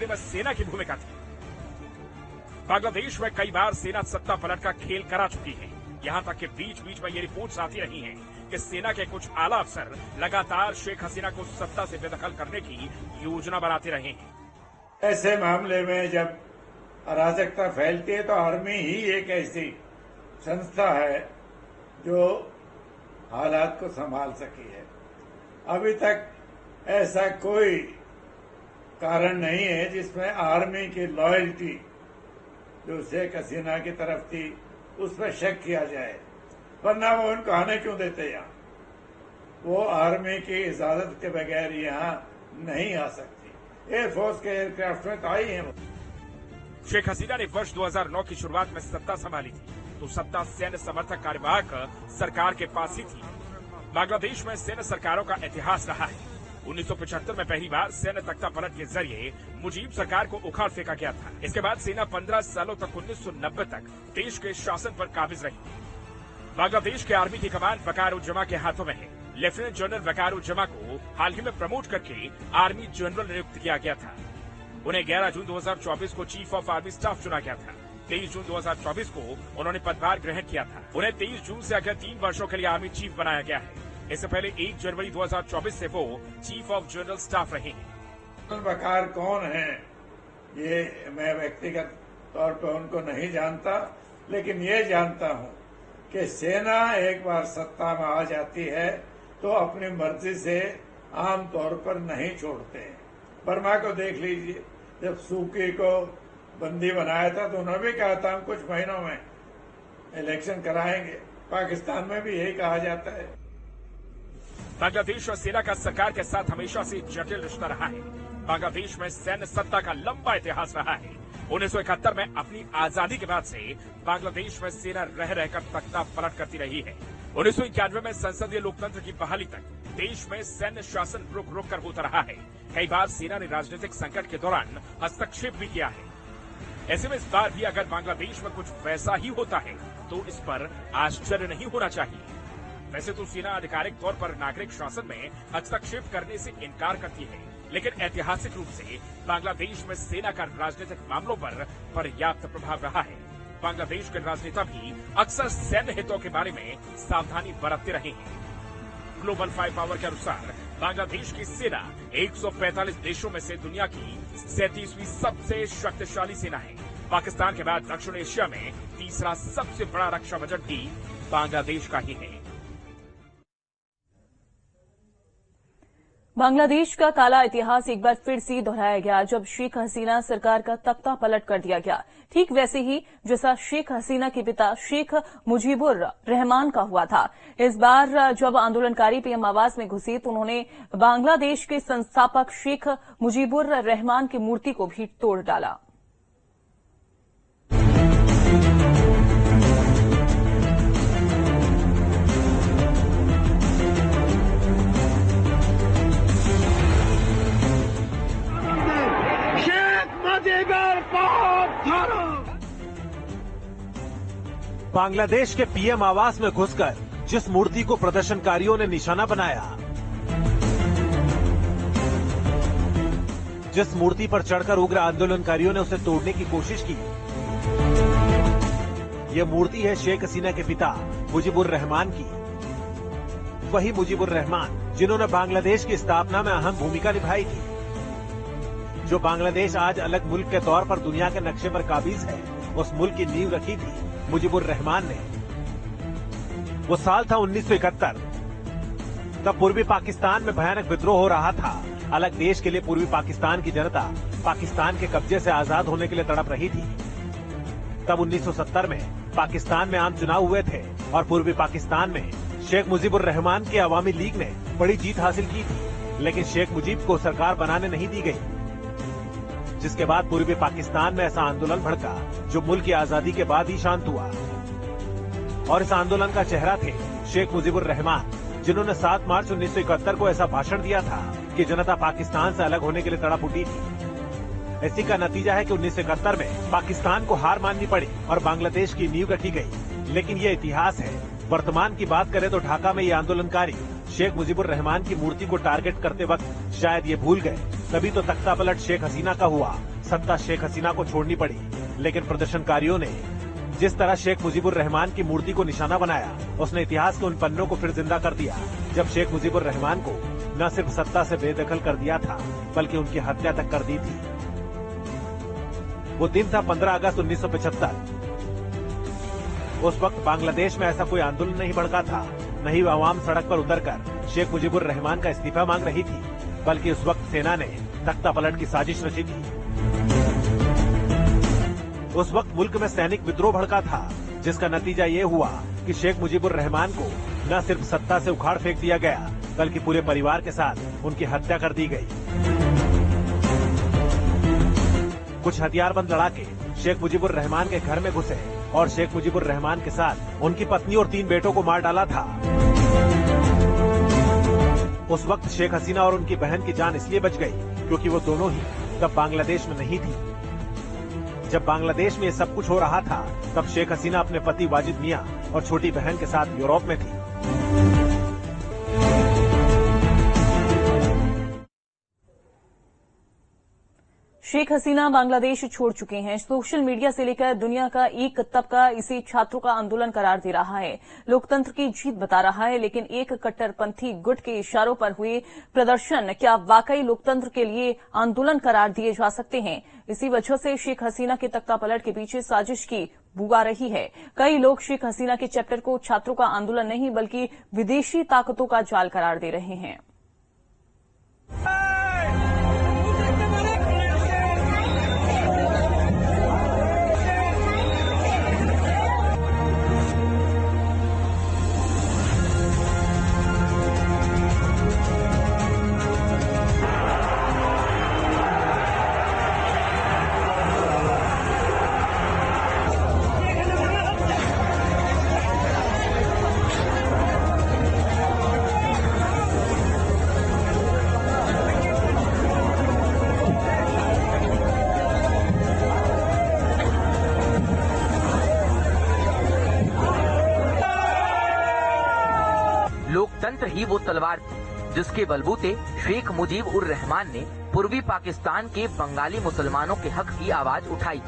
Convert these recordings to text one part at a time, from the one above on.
में सेना की भूमिका थी। बांग्लादेश में कई बार सेना सत्ता पलट का खेल करा चुकी है। यहाँ तक कि बीच बीच में ये रिपोर्ट्स आती रही हैं कि सेना के कुछ आला अफसर लगातार शेख हसीना को सत्ता से बेदखल करने की योजना बनाते रहे हैं। ऐसे मामले में जब अराजकता फैलती है तो आर्मी ही एक ऐसी संस्था है जो हालात को संभाल सकी है। अभी तक ऐसा कोई कारण नहीं है जिसमें आर्मी की लॉयल्टी जो शेख हसीना की तरफ थी उस पर शक किया जाए, वरना वो उनको आने क्यों देते यहाँ? वो आर्मी की इजाजत के बगैर यहाँ नहीं आ सकती। एयरफोर्स के एयरक्राफ्ट में तो आई है वो। शेख हसीना ने वर्ष 2009 की शुरुआत में सत्ता संभाली थी तो सत्ता सैन्य समर्थक कार्यवाहक सरकार के पास ही थी। बांग्लादेश में सैन्य सरकारों का इतिहास रहा है। 1975 में पहली बार सैन्य तख्ता पलट के जरिए मुजीब सरकार को उखाड़ फेंका गया था। इसके बाद सेना 15 सालों तक 1990 तक देश के शासन पर काबिज रही। बांग्लादेश के आर्मी की कमान वकार-उज-जमा के हाथों में है। लेफ्टिनेंट जनरल वकार-उज-जमा को हाल ही में प्रमोट करके आर्मी जनरल नियुक्त किया गया था। उन्हें 11 जून 2024 को चीफ ऑफ आर्मी स्टाफ चुना गया था। 23 जून 2024 को उन्होंने पदभार ग्रहण किया था। उन्हें 23 जून से अगले 3 वर्षों के लिए आर्मी चीफ बनाया गया है। इससे पहले 1 जनवरी 2024 से वो चीफ ऑफ जनरल स्टाफ रहे हैं। वकार कौन है ये मैं व्यक्तिगत तौर पर उनको नहीं जानता, लेकिन ये जानता हूँ कि सेना एक बार सत्ता में आ जाती है तो अपनी मर्जी से आम तौर पर नहीं छोड़ते हैं। बर्मा को देख लीजिए, जब सूकी को बंदी बनाया था तो उन्होंने भी कहा था हम कुछ महीनों में इलेक्शन कराएंगे। पाकिस्तान में भी यही कहा जाता है। बांग्लादेश और सेना का सरकार के साथ हमेशा से जटिल रिश्ता रहा है। बांग्लादेश में सैन्य सत्ता का लंबा इतिहास रहा है। 1971 में अपनी आजादी के बाद से बांग्लादेश में सेना रह रहकर तख्ता पलट करती रही है। 1991 में संसदीय लोकतंत्र की बहाली तक देश में सैन्य शासन रुक रुक कर होता रहा है। कई बार सेना ने राजनीतिक संकट के दौरान हस्तक्षेप भी किया है। ऐसे में इस बार भी अगर बांग्लादेश में कुछ वैसा ही होता है तो इस पर आश्चर्य नहीं होना चाहिए। वैसे तो सेना आधिकारिक तौर पर नागरिक शासन में हस्तक्षेप करने से इनकार करती है, लेकिन ऐतिहासिक रूप से बांग्लादेश में सेना का राजनीतिक मामलों पर पर्याप्त प्रभाव रहा है। बांग्लादेश के राजनेता भी अक्सर सैन्य हितों के बारे में सावधानी बरतते रहे हैं। ग्लोबल फायर पावर के अनुसार बांग्लादेश की सेना 145 देशों में से दुनिया की 37वीं सबसे शक्तिशाली सेना है। पाकिस्तान के बाद दक्षिण एशिया में तीसरा सबसे बड़ा रक्षा बजट भी बांग्लादेश का ही है। बांग्लादेश का काला इतिहास एक बार फिर से दोहराया गया जब शेख हसीना सरकार का तख्ता पलट कर दिया गया। ठीक वैसे ही जैसा शेख हसीना के पिता शेख मुजीबुर रहमान का हुआ था। इस बार जब आंदोलनकारी पीएम आवास में घुसे तो उन्होंने बांग्लादेश के संस्थापक शेख मुजीबुर रहमान की मूर्ति को भी तोड़ डाला। बांग्लादेश के पीएम आवास में घुसकर जिस मूर्ति को प्रदर्शनकारियों ने निशाना बनाया, जिस मूर्ति पर चढ़कर उग्र आंदोलनकारियों ने उसे तोड़ने की कोशिश की, यह मूर्ति है शेख हसीना के पिता मुजीबुर रहमान की। वही मुजीबुर रहमान जिन्होंने बांग्लादेश की स्थापना में अहम भूमिका निभाई थी। जो बांग्लादेश आज अलग मुल्क के तौर पर दुनिया के नक्शे पर काबिज है, उस मुल्क की नींव रखी थी मुजीबुर रहमान ने। वो साल था 1971। तब पूर्वी पाकिस्तान में भयानक विद्रोह हो रहा था। अलग देश के लिए पूर्वी पाकिस्तान की जनता पाकिस्तान के कब्जे से आजाद होने के लिए तड़प रही थी। तब 1970 में पाकिस्तान में आम चुनाव हुए थे और पूर्वी पाकिस्तान में शेख मुजीबुर रहमान की अवामी लीग ने बड़ी जीत हासिल की थी, लेकिन शेख मुजीब को सरकार बनाने नहीं दी गई। जिसके बाद पूर्वी पाकिस्तान में ऐसा आंदोलन भड़का जो मुल्क की आजादी के बाद ही शांत हुआ। और इस आंदोलन का चेहरा थे शेख मुजीबुर रहमान, जिन्होंने 7 मार्च 1971 को ऐसा भाषण दिया था कि जनता पाकिस्तान से अलग होने के लिए तड़प उठी थी। इसी का नतीजा है कि 1971 में पाकिस्तान को हार माननी पड़ी और बांग्लादेश की नींव रखी गई। लेकिन ये इतिहास है। वर्तमान की बात करें तो ढाका में ये आंदोलनकारी शेख मुजीबुर रहमान की मूर्ति को टारगेट करते वक्त शायद ये भूल गए तभी तो तख्ता पलट शेख हसीना का हुआ। सत्ता शेख हसीना को छोड़नी पड़ी, लेकिन प्रदर्शनकारियों ने जिस तरह शेख मुजीबुर रहमान की मूर्ति को निशाना बनाया, उसने इतिहास के उन पन्नों को फिर जिंदा कर दिया, जब शेख मुजीबुर रहमान को न सिर्फ सत्ता से बेदखल कर दिया था, बल्कि उनकी हत्या तक कर दी थी। वो दिन था 15 अगस्त 1975। उस वक्त बांग्लादेश में ऐसा कोई आंदोलन नहीं भड़का था, न ही आवाम सड़क पर उतरकर शेख मुजीबुर रहमान का इस्तीफा मांग रही थी, बल्कि उस वक्त सेना ने तख्ता पलट की साजिश रची थी। उस वक्त मुल्क में सैनिक विद्रोह भड़का था, जिसका नतीजा ये हुआ कि शेख मुजीबुर रहमान को न सिर्फ सत्ता से उखाड़ फेंक दिया गया, बल्कि पूरे परिवार के साथ उनकी हत्या कर दी गई। कुछ हथियारबंद लड़ाके शेख मुजीबुर रहमान के घर में घुसे और शेख मुजीबुर रहमान के साथ उनकी पत्नी और 3 बेटों को मार डाला था। उस वक्त शेख हसीना और उनकी बहन की जान इसलिए बच गई क्योंकि वो दोनों ही तब बांग्लादेश में नहीं थी। जब बांग्लादेश में ये सब कुछ हो रहा था, तब शेख हसीना अपने पति वाजिद मियां और छोटी बहन के साथ यूरोप में थी। शेख हसीना बांग्लादेश छोड़ चुके हैं। सोशल मीडिया से लेकर दुनिया का एक तबका इसे छात्रों का आंदोलन करार दे रहा है, लोकतंत्र की जीत बता रहा है। लेकिन एक कट्टरपंथी गुट के इशारों पर हुए प्रदर्शन क्या वाकई लोकतंत्र के लिए आंदोलन करार दिए जा सकते हैं? इसी वजह से शेख हसीना के तख्ता पलट के पीछे साजिश की बू आ रही है। कई लोग शेख हसीना के चैप्टर को छात्रों का आंदोलन नहीं बल्कि विदेशी ताकतों का जाल करार दे रहे हैं। लोकतंत्र ही वो तलवार थी जिसके बलबूते शेख मुजीब उर रहमान ने पूर्वी पाकिस्तान के बंगाली मुसलमानों के हक की आवाज उठाई,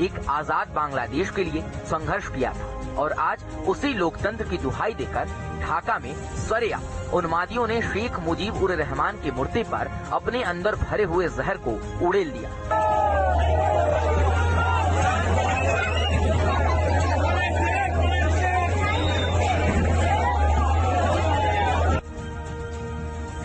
एक आजाद बांग्लादेश के लिए संघर्ष किया था। और आज उसी लोकतंत्र की दुहाई देकर ढाका में सरेआम उन्मादियों ने शेख मुजीब उर रहमान के मुर्दे पर अपने अंदर भरे हुए जहर को उड़ेल दिया।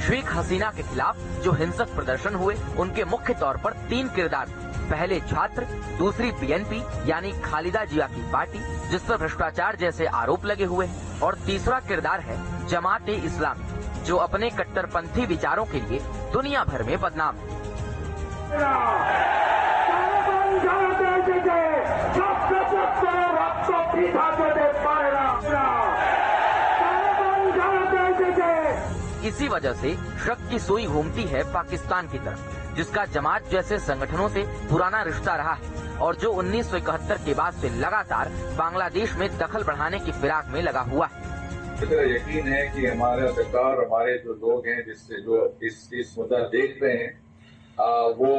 शेख हसीना के खिलाफ जो हिंसक प्रदर्शन हुए, उनके मुख्य तौर पर 3 किरदार थे। पहले छात्र, दूसरी बीएनपी यानी खालिदा जिया की पार्टी जिस पर भ्रष्टाचार जैसे आरोप लगे हुए हैं, और तीसरा किरदार है जमात-ए इस्लामी जो अपने कट्टरपंथी विचारों के लिए दुनिया भर में बदनाम है। इसी वजह से शक की सुई घूमती है पाकिस्तान की तरफ, जिसका जमात जैसे संगठनों से पुराना रिश्ता रहा है और जो 1971 के बाद से लगातार बांग्लादेश में दखल बढ़ाने की फिराक में लगा हुआ है। यकीन है कि हमारा सरकार, हमारे जो लोग हैं जिससे जो इस मुद्दा देख रहे हैं, वो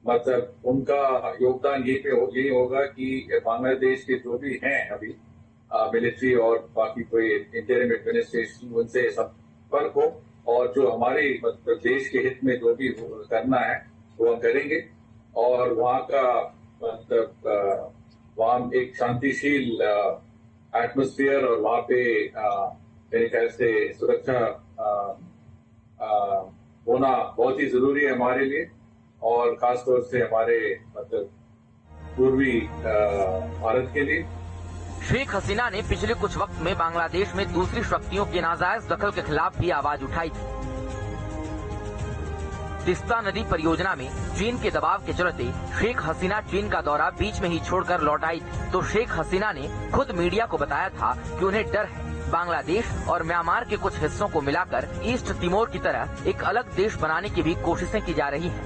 मतलब उनका योगदान यही होगा कि बांग्लादेश के जो भी हैं अभी मिलिट्री और बाकी कोई इंटरिम एडमिनिस्ट्रेशन, उनसे संपर्क हो और जो हमारे मतलब देश के हित में जो भी करना है वो हम करेंगे। और वहाँ का मतलब वहाँ एक शांतिशील एटमॉस्फेयर और वहाँ पे मेरे ख्याल से सुरक्षा होना बहुत ही जरूरी है हमारे लिए, और खासतौर से हमारे मतलब पूर्वी भारत के लिए। शेख हसीना ने पिछले कुछ वक्त में बांग्लादेश में दूसरी शक्तियों के नाजायज दखल के खिलाफ भी आवाज उठाई थी। तिस्ता नदी परियोजना में चीन के दबाव के चलते शेख हसीना चीन का दौरा बीच में ही छोड़कर लौट आई थी, तो शेख हसीना ने खुद मीडिया को बताया था कि उन्हें डर है बांग्लादेश और म्यांमार के कुछ हिस्सों को मिलाकर ईस्ट तिमोर की तरह एक अलग देश बनाने की भी कोशिशें की जा रही हैं।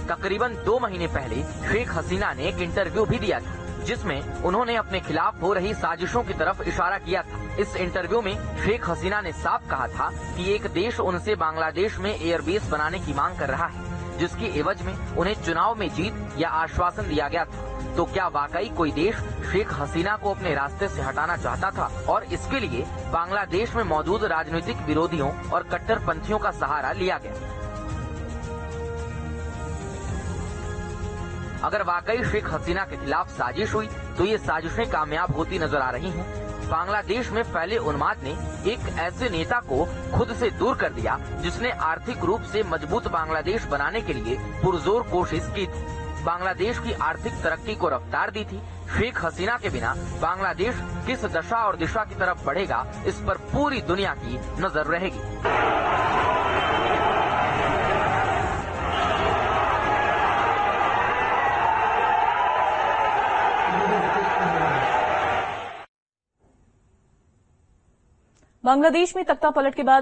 तकरीबन 2 महीने पहले शेख हसीना ने एक इंटरव्यू भी दिया था जिसमें उन्होंने अपने खिलाफ हो रही साजिशों की तरफ इशारा किया था। इस इंटरव्यू में शेख हसीना ने साफ कहा था कि एक देश उनसे बांग्लादेश में एयरबेस बनाने की मांग कर रहा है, जिसकी एवज में उन्हें चुनाव में जीत या आश्वासन दिया गया था। तो क्या वाकई कोई देश शेख हसीना को अपने रास्ते से हटाना चाहता था और इसके लिए बांग्लादेश में मौजूद राजनीतिक विरोधियों और कट्टरपंथियों का सहारा लिया गया? अगर वाकई शेख हसीना के खिलाफ साजिश हुई तो ये साजिशें कामयाब होती नजर आ रही हैं। बांग्लादेश में फैले उन्माद ने एक ऐसे नेता को खुद से दूर कर दिया जिसने आर्थिक रूप से मजबूत बांग्लादेश बनाने के लिए पुरजोर कोशिश की थी, बांग्लादेश की आर्थिक तरक्की को रफ्तार दी थी। शेख हसीना के बिना बांग्लादेश किस दशा और दिशा की तरफ बढ़ेगा, इस पर पूरी दुनिया की नजर रहेगी। बांग्लादेश में तख्ता पलट के बाद